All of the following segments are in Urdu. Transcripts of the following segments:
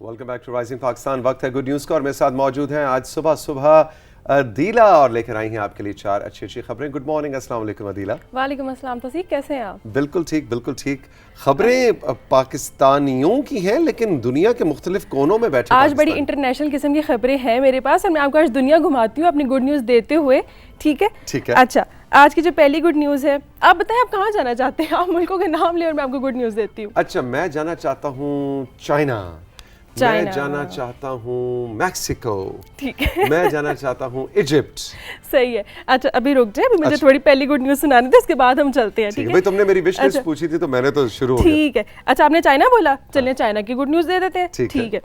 Welcome back to Rising Pakistan. وقت ہے گڈ نیوز کا اور میرے ساتھ موجود ہیں آج صبح عدیلہ اور لے کر آئی ہیں آپ کے لیے 4 اچھی خبریں. Good morning. السلام علیکم عدیلہ. وعلیکم السلام توصیف, کیسے ہیں آپ؟ بالکل ٹھیک. خبریں پاکستانیوں کی ہیں لیکن دنیا کے مختلف کونوں میں بیٹھے آج بڑی انٹرنیشنل قسم کی خبریں ہیں میرے پاس اور میں آپ کو آج دنیا گھماتی ہوں اپنی گڈ نیوز دیتے ہوئے. ٹھیک ہے. اچھا, آج کی جو پہلی گڈ نیوز ہے, آپ بتائیں آپ کہاں جانا چاہتے ہیں؟ آپ ملکوں کے نام لیں اور میں آپ کو گڈ نیوز دیتی ہوں. اچھا, میں جانا چاہتا ہوں چائنا, میں جانا چاہتا ہوں میکسیکو, ٹھیک ہے, میں جانا چاہتا ہوں ایجپٹ. صحیح ہے. اچھا ابھی رک جائے, ابھی مجھے تھوڑی پہلی گڈ نیوز سنانی تھی, اس کے بعد ہم چلتے ہیں. ٹھیک ہے, بھائی تم نے میری وش لسٹ پوچھی تھی تو میں نے تو شروع ہو گیا. ٹھیک ہے. اچھا آپ نے چائنا بولا, چلیں چائنا کی گڈ نیوز دے دیتے ہیں. ٹھیک ہے,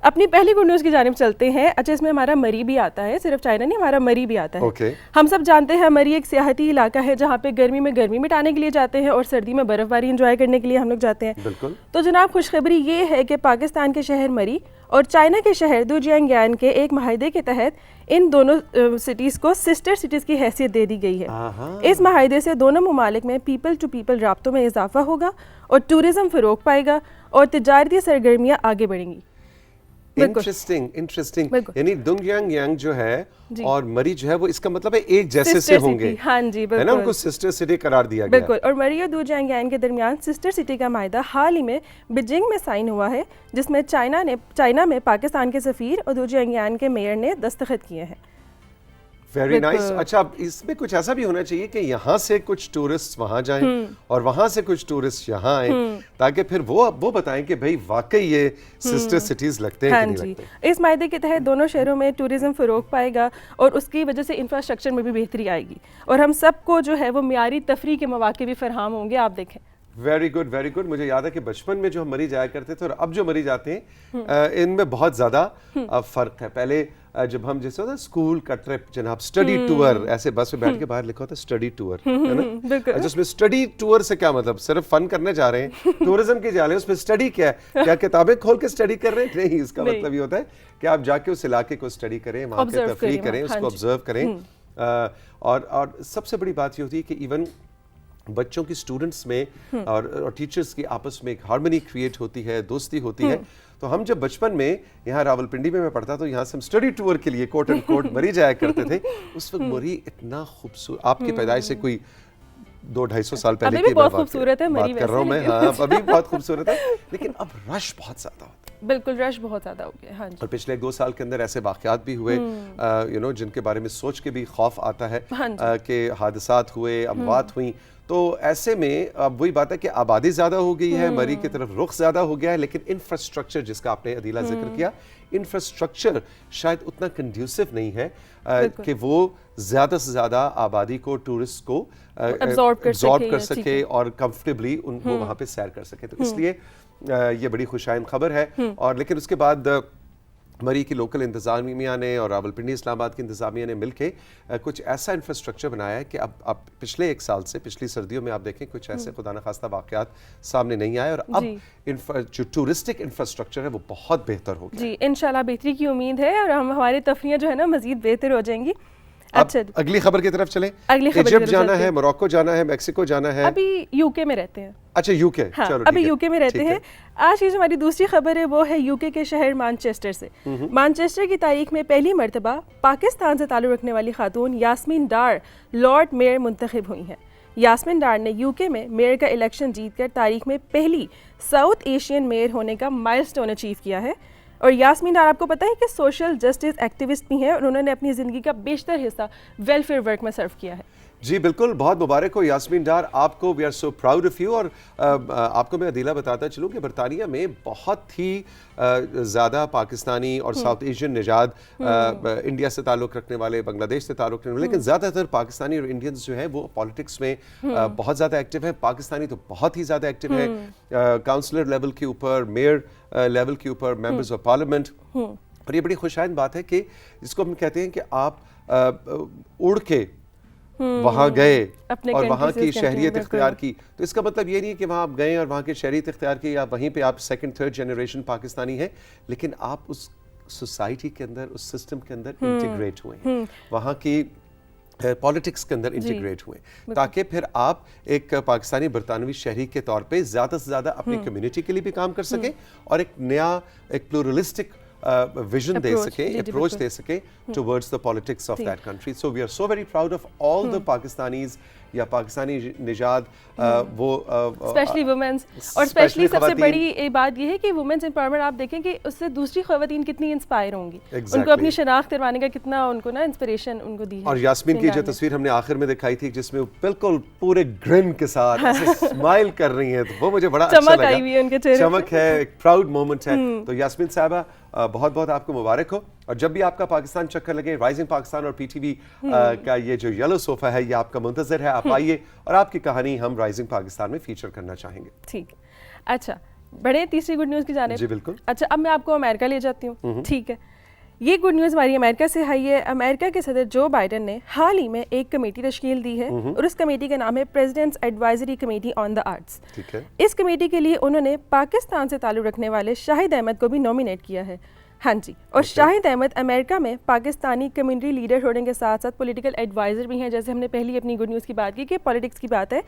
اپنی پہلی گڈ نیوز کی جانب چلتے ہیں. اچھا, اس میں ہمارا مری بھی آتا ہے, صرف چائنا نہیں, ہمارا مری بھی آتا ہے. ہم سب جانتے ہیں مری ایک سیاحتی علاقہ ہے جہاں پہ گرمی میں گرمی مٹانے کے لیے جاتے ہیں اور سردی میں برف باری انجوائے کرنے کے لیے ہم لوگ جاتے ہیں. بالکل. تو جناب خوشخبری یہ ہے کہ پاکستان کے شہر مری اور چائنا کے شہر دوجیانگیان کے ایک معاہدے کے تحت ان دونوں سٹیز کو سسٹر سٹیز کی حیثیت دے دی گئی ہے. اس معاہدے سے دونوں ممالک میں پیپل ٹو پیپل رابطوں میں اضافہ ہوگا اور ٹورزم فروغ پائے گا اور تجارتی سرگرمیاں آگے بڑھیں گی. انٹرسٹنگ. یعنی دونگیانگ جو ہے اور مری جو ہے وہ اس کا مطلب ہے ایک جیسے سے ہوں گے. ہاں جی بالکل, ان کو سسٹر سٹی قرار دیا گیا. بالکل. اور مری اور دوجیانگیان کے درمیان سسٹر سٹی کا معاہدہ حال ہی میں بیجنگ میں سائن ہوا ہے, جس میں چائنا میں پاکستان کے سفیر اور دوجیانگیان کے میئر نے دستخط کیے ہیں. Very nice. اچھا, اس میں کچھ ایسا بھی ہونا چاہیے کہ یہاں سے کچھ ٹورسٹ وہاں جائیں اور وہاں سے کچھ ٹورسٹ یہاں آئیں, تاکہ پھر وہ بتائیں کہ بھئی واقعی یہ سسٹر سٹیز لگتے ہیں کہ نہیں لگتے. اس معاہدے کے تحت دونوں شہروں میں ٹورزم فروغ پائے گا اور اس کی وجہ سے انفراسٹرکچر میں بھی بہتری آئے گی اور ہم سب کو جو ہے وہ معیاری تفریح کے مواقع بھی فراہم ہوں گے. آپ دیکھیں. Very good. مجھے یاد ہے کہ بچپن میں جو ہم مری جایا کرتے تھے اور اب جو مری جاتے ہیں ان میں بہت زیادہ فرق ہے. پہلے جب ہم جیسے ہوتا ہے اسکول کا ٹرپ جناب اسٹڈی ٹور, ایسے بس میں بیٹھ کے باہر لکھا ہوتا ہے اسٹڈی ٹور, ہے نا, جس میں اسٹڈی ٹور سے کیا مطلب, صرف فن کرنے جا رہے ہیں, ٹورزم کی جا رہے ہیں, اس میں اسٹڈی کیا ہے, کیا کتابیں کھول کے اسٹڈی کر رہے ہیں؟ نہیں, اس کا مطلب یہ ہوتا ہے کہ آپ جا کے اس علاقے کو اسٹڈی کریں, وہاں کے تفریح کریں, اس کو آبزرو کریں. اور سب سے بڑی بات یہ ہوتی ہے کہ ایون بچوں کی اسٹوڈنٹس میں اور ٹیچرز کی آپس میں ایک ہارمنی کریٹ ہوتی ہے, دوستی ہوتی ہے. تو ہم جب بچپن میں یہاں راولپنڈی میں پڑھتا تو یہاں سے ہم اسٹڈی ٹور کے لیے کوٹ اینڈ کوٹ مری جایا کرتے تھے. اس وقت مری اتنا خوبصورت, آپ کی پیدائش سے کوئی 200-250 سال پہلے کی بات کر رہا ہوں میں. ہاں ابھی بہت خوبصورت ہے, لیکن اب رش بہت زیادہ ہوتا ہے. بالکل, رش بہت زیادہ ہو گیا. ہاں جی. اور پچھلے 2 سال کے اندر ایسے واقعات بھی ہوئے جن کے بارے میں سوچ کے بھی خوف آتا ہے کہ حادثات ہوئے, اموات ہوئیں. تو ایسے میں اب وہی بات ہے کہ آبادی زیادہ ہو گئی ہے, مری کی طرف رخ زیادہ ہو گیا ہے, لیکن انفراسٹرکچر جس کا آپ نے عدیلہ ذکر کیا, انفراسٹرکچر شاید اتنا کنڈیوسو نہیں ہے کہ وہ زیادہ سے زیادہ آبادی کو, ٹورسٹ کو ابزارب کر سکے اور کمفرٹیبلی وہ وہاں پہ سیر کر سکے. تو اس لیے یہ بڑی خوشائند خبر ہے. اور لیکن اس کے بعد مری کی لوکل انتظامیہ نے اور راولپنڈی اسلام آباد کی انتظامیہ نے مل کے کچھ ایسا انفراسٹرکچر بنایا ہے کہ اب پچھلے 1 سال سے, پچھلی سردیوں میں آپ دیکھیں کچھ ایسے خدا نخواستہ واقعات سامنے نہیں آئے, اور اب جو ٹورسٹک انفراسٹرکچر ہے وہ بہت بہتر ہو گیا. جی انشاءاللہ بہتری کی امید ہے اور ہماری تفریح جو ہے نا مزید بہتر ہو جائیں گی. اچھا, اگلی خبر کی طرف چلیں. ایجپٹ جانا ہے, موروکو جانا ہے, میکسیکو جانا ہے. ابھی یو کے میں رہتے ہیں. اچھا یو کے, چلو ابھی یو کے میں رہتے ہیں. آج کی جو ہماری دوسری خبر ہے وہ ہے یو کے شہر مانچسٹر سے. مانچسٹر کی تاریخ میں پہلی مرتبہ پاکستان سے تعلق رکھنے والی خاتون یاسمین ڈار لارڈ میئر منتخب ہوئی ہیں. یاسمین ڈار نے یو کے میں میئر کا الیکشن جیت کر تاریخ میں پہلی ساؤتھ ایشین میئر ہونے کا مائل سٹون اچیو کیا ہے. اور یاسمین ڈار آپ کو پتہ ہے کہ سوشل جسٹس ایکٹیوسٹ بھی ہیں اور انہوں نے اپنی زندگی کا بیشتر حصہ ویلفیئر ورک میں صرف کیا ہے. جی بالکل, بہت مبارک ہو یاسمین ڈار آپ کو. We are so proud of you. اور آپ کو میں عدیلہ بتاتا چلوں کہ برطانیہ میں بہت ہی زیادہ پاکستانی اور ساؤتھ ایشین نژاد, انڈیا سے تعلق رکھنے والے, بنگلہ دیش سے تعلق رکھنے والے, لیکن زیادہ تر پاکستانی اور انڈینز جو ہیں وہ پالیٹکس میں بہت زیادہ ایکٹیو ہیں. پاکستانی تو بہت ہی زیادہ ایکٹیو ہیں, کاؤنسلر لیول کے اوپر, میئر لیول کے اوپر, ممبرز آف پارلیمنٹ. اور یہ بڑی خوشائند بات ہے کہ جس کو ہم کہتے ہیں کہ آپ اڑ کے وہاں گئے اور وہاں کی شہریت اختیار کی. تو اس کا مطلب یہ نہیں ہے کہ وہاں آپ گئے اور وہاں کی شہریت اختیار کی یا وہیں پہ آپ 2nd 3rd جنریشن پاکستانی ہیں, لیکن آپ اس سوسائٹی کے اندر, اس سسٹم کے اندر انٹیگریٹ ہوئے ہیں. وہاں کی پالیٹکس کے اندر انٹیگریٹ ہوئے تاکہ پھر آپ ایک پاکستانی برطانوی شہری کے طور پہ زیادہ سے زیادہ اپنی کمیونٹی کے لیے بھی کام کر سکیں اور ایک نیا ایک پلورلسٹک ویژن دے سکیں, اپروچ دے سکیں towards the politics of that country. So we are so very proud of all the Pakistanis یا پاکستانی نژاد, وہ اسپیشلی وومنس, اور اسپیشلی سب سے بڑی بات یہ ہے کہ وومنس امپاورمنٹ آپ دیکھیں کہ اس سے دوسری خواتین کتنی انسپائر ہوں گی, ان کو اپنی شناخت کروانے کا کتنا ان کو نا انسپریشن ان کو دی ہے. اور یاسمین کی جو تصویر ہم نے آخر میں دکھائی تھی جس میں بالکل پورے گرن کے ساتھ اسمائل کر رہی ہیں, تو وہ مجھے بڑا اچھا لگا, چمک آئی ہوئی ہے ان کے چہرے, چمک ہے, ایک پراؤڈ مومنٹ ہے. تو یاسمین صاحبہ بہت بہت آپ کو مبارک ہو, اور جب بھی آپ کا پاکستان چکر لگے, رائزنگ پاکستان اور پی ٹی وی کا یہ جو یلو صوفہ ہے یہ آپ کا منتظر ہے, آپ آئیے اور آپ کی کہانی ہم رائزنگ پاکستان میں فیچر کرنا چاہیں گے. ٹھیک ہے, اچھا بڑے تیسری گڈ نیوز کی جانب. جی بالکل. اچھا اب میں آپ کو امریکہ لے جاتی ہوں. ٹھیک ہے, یہ گڈ نیوز ہماری امریکہ سے آئی ہے. امریکہ کے صدر جو بائیڈن نے حال ہی میں ایک کمیٹی تشکیل دی ہے اور اس کمیٹی کا نام ہے presidents advisory committee on the arts. ٹھیک ہے. اس کمیٹی کے لیے انہوں نے پاکستان سے تعلق رکھنے والے شاہد احمد کو بھی نومینیٹ کیا ہے. ہاں جی, اور شاہد احمد امریکہ میں پاکستانی کمیونٹی لیڈر ہونے کے ساتھ ساتھ پولیٹیکل ایڈوائزر بھی ہیں. جیسے ہم نے پہلی اپنی گڈ نیوز کی بات کی کہ پالیٹکس کی بات ہے,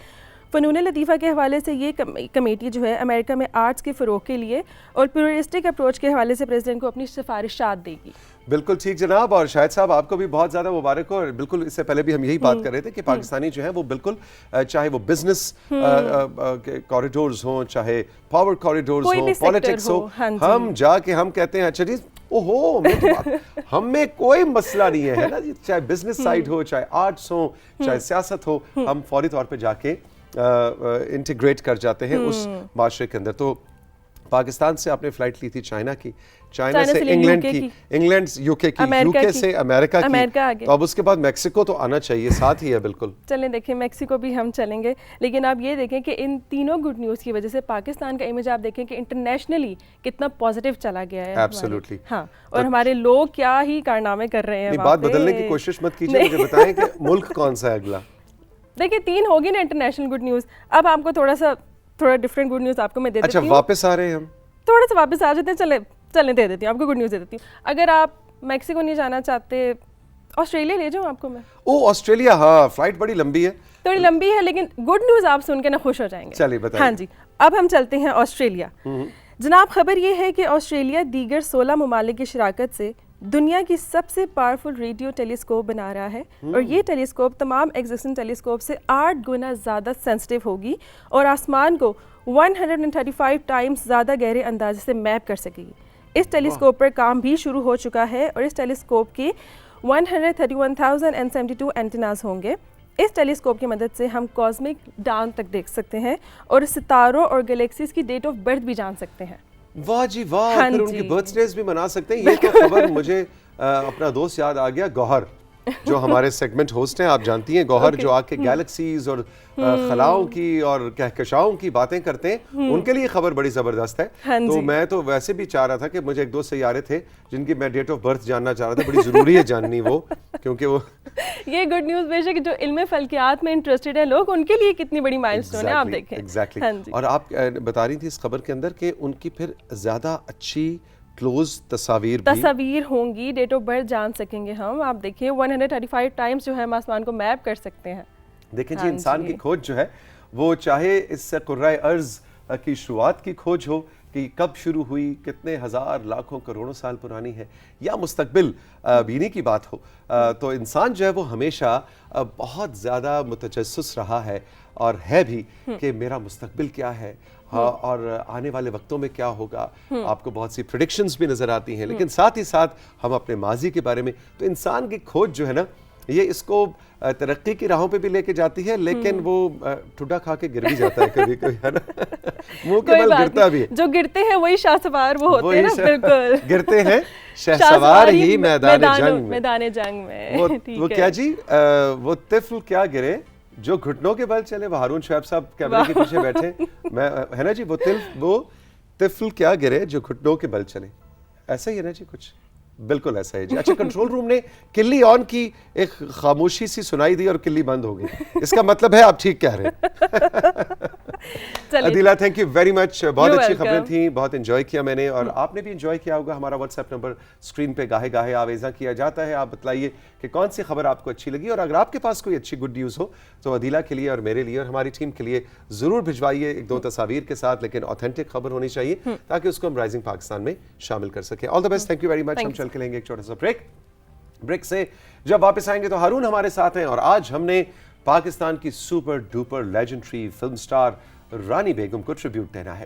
فنون لطیفہ کے حوالے سے یہ کمیٹی جو ہے امریکہ میں آرٹس کے فروغ کے لیے اور پلورلسٹک اپروچ کے حوالے سے پریزیڈنٹ کو اپنی سفارشات دے گی. بالکل ٹھیک جناب, اور شاہد صاحب آپ کو بھی بہت زیادہ مبارک ہو. اور بالکل اس سے پہلے بھی ہم یہی بات کر رہے تھے کہ پاکستانی جو ہیں وہ بالکل چاہے وہ بزنس کوریڈورز ہوں, چاہے پاور کوریڈورز ہوں, پالیٹکس ہو, ہم جا کے ہم کہتے ہیں اچھا جی اوہو ہم میں کوئی مسئلہ نہیں ہے نا, چاہے بزنس سائڈ ہو, چاہے آرٹس ہو, چاہے سیاست ہو, ہم فوری طور پہ جا کے انٹیگریٹ کر جاتے ہیں اس معاشرے کے اندر. تو پاکستان سے آپ نے فلائٹ لی تھی چائنا کی, چائنا سے انگلینڈ کی, انگلینڈ یو کے کی, یو کے سے امریکہ کی, تو اب اس کے بعد میکسیکو تو آنا چاہیے, ساتھ ہی ہے. بالکل چلیں دیکھیں میکسیکو بھی ہم چلیں گے, لیکن آپ یہ دیکھیں کہ ان تینوں گڈ نیوز کی وجہ سے پاکستان کا امیج آپ دیکھیں کہ انٹرنیشنلی کتنا پازیٹیو چلا گیا ہے. ایبسولوٹلی. ہاں, اور ہمارے لوگ کیا ہی کارنامے کر رہے ہیں. بات بدلنے کی کوشش مت کیجیے, مجھے بتائیں کہ ملک کون سا ہے اگلا. دیکھیں 3 ہوگی نا انٹرنیشنل گڈ نیوز, اب آپ کو تھوڑا ڈفرینٹ گڈ نیوز آپ کو میں دے دیتی ہوں. اچھا واپس آ رہے ہیں ہم, تھوڑا سا واپس آ جاتے ہیں. چلیں دے دیتی ہوں آپ کو گڈ نیوز دے دیتی ہوں. اگر آپ میکسیکو نہیں جانا چاہتے, آسٹریلیا لے جاؤں آپ کو میں. او آسٹریلیا, ہاں فلائٹ بڑی لمبی ہے, تھوڑی لمبی ہے, لیکن گڈ نیوز آپ سن کے نا خوش ہو جائیں گے. چلیے بتائیں. ہاں جی, اب ہم چلتے ہیں آسٹریلیا. جناب خبر یہ ہے کہ آسٹریلیا دیگر 16 ممالک کی شراکت سے دنیا کی سب سے پاورفل ریڈیو ٹیلیسکوپ بنا رہا ہے, اور یہ ٹیلیسکوپ تمام ایگزسٹنگ ٹیلیسکوپ سے 8 گنا زیادہ سینسٹیو ہوگی اور آسمان کو 135 ٹائمز زیادہ گہرے اندازے سے میپ کر سکے گی. اس ٹیلیسکوپ پر کام بھی شروع ہو چکا ہے اور اس ٹیلیسکوپ کے 131,072 اینٹناز ہوں گے. اس ٹیلیسکوپ کی مدد سے ہم کاسمک ڈاؤن تک دیکھ سکتے ہیں اور ستاروں اور گلیکسیز کی ڈیٹ آف برتھ بھی جان سکتے ہیں. واہ جی واہ, پھر ان کی برتھ ڈیز بھی منا سکتے ہیں. یہ تو خبر مجھے اپنا دوست یاد آ گیا, گوہر جو ہمارے سیگمنٹ ہوسٹ ہیں, آپ جانتی ہیں گوہر, جو آ کے گیلیکسیز اور خلاؤں کی اور کہکشاؤں کی باتیں کرتے ہیں, ان کے لیے خبر بڑی زبردست ہے. تو میں تو ویسے بھی چاہ رہا تھا کہ مجھے 1-2 سیارے تھے جن کی میں ڈیٹ آف برتھ جاننا چاہ رہا تھا, بڑی ضروری ہے جاننی وہ, کیونکہ وہ یہ گڈ نیوز بے شک جو علم فلکیات میں انٹرسٹڈ ہیں لوگ, ان کے لیے کتنی بڑی مائلسٹون ہے آپ دیکھیں. ایگزیکٹلی. اور آپ بتا رہی تھی اس خبر کے اندر کہ ان کی پھر زیادہ اچھی کلوز تصاویر ہوں گی, ڈیٹ آف برتھ جان سکیں گے ہم. آپ دیکھیں 135 ٹائمز جو ہے ہم آسمان کو میپ کر سکتے ہیں. دیکھیں جی, انسان کی کھوج جو ہے وہ چاہے اس سے قرۂ ارض کی شروعات کی کھوج ہو کہ کب شروع ہوئی, کتنے ہزار لاکھوں کروڑوں سال پرانی ہے, یا مستقبل بینی کی بات ہو, تو انسان جو ہے وہ ہمیشہ بہت زیادہ متجسس رہا ہے اور ہے بھی کہ میرا مستقبل کیا ہے اور آنے والے وقتوں میں کیا ہوگا. آپ کو بہت سی پریڈکشنز بھی نظر آتی ہیں, لیکن ساتھ ہی ساتھ ہم اپنے ماضی کے بارے میں. تو انسان کی کھوج جو ہے نا یہ اس کو ترقی کی راہوں پہ بھی لے کے جاتی ہے, لیکن وہ ٹھڈا کھا کے گر بھی جاتا ہے کبھی کبھی, ہے نا, منہ کے بل گرتا بھی ہے. جو گرتے ہیں وہی شاہ سوار وہ ہوتے ہیں نا, بالکل گرتے ہیں شاہ سوار ہی میدان جنگ میں. وہ کیا جی, وہ طفل کیا گرے جو گھٹنوں کے بل چلے. وہ ہارون شعیب صاحب کیمرے کے پیچھے بیٹھے, میں ہے نا جی, وہ طفل کیا گرے جو گھٹنوں کے بل چلے, ایسا ہی ہے نا جی کچھ. بالکل ایسا ہے جی. اچھا کنٹرول روم نے کلی آن کی, ایک خاموشی سی سنائی دی اور کلی بند ہو گئی, اس کا مطلب ہے آپ ٹھیک کہہ رہے ہیں. عدیلہ تھینک یو ویری مچ, بہت اچھی خبریں تھیں, بہت انجوائے کیا میں نے, اور آپ نے بھی انجوائے کیا ہوگا. ہمارا واٹس ایپ نمبر اسکرین پہ گاہے گاہے آویزاں کیا جاتا ہے. آپ بتلائیے کہ کون سی خبر آپ کو اچھی لگی, اور اگر آپ کے پاس کوئی اچھی گڈ نیوز ہو تو عدیلہ کے لیے اور میرے لیے اور ہماری ٹیم کے لیے ضرور بھجوائیے, ایک دو تصاویر کے ساتھ, لیکن آتھینٹک خبر ہونی چاہیے تاکہ اس کو ہم رائزنگ پاکستان میں شامل کر سکیں. All the best, thank you very much. ہم چل کے لیں گے ایک چھوٹا سا بریک سے جب واپس آئیں گے تو ہارون ہمارے ساتھ ہیں, اور آج ہم نے پاکستان کی super duper legendary film star Rani Begum کو ٹریبیوٹ دینا ہے.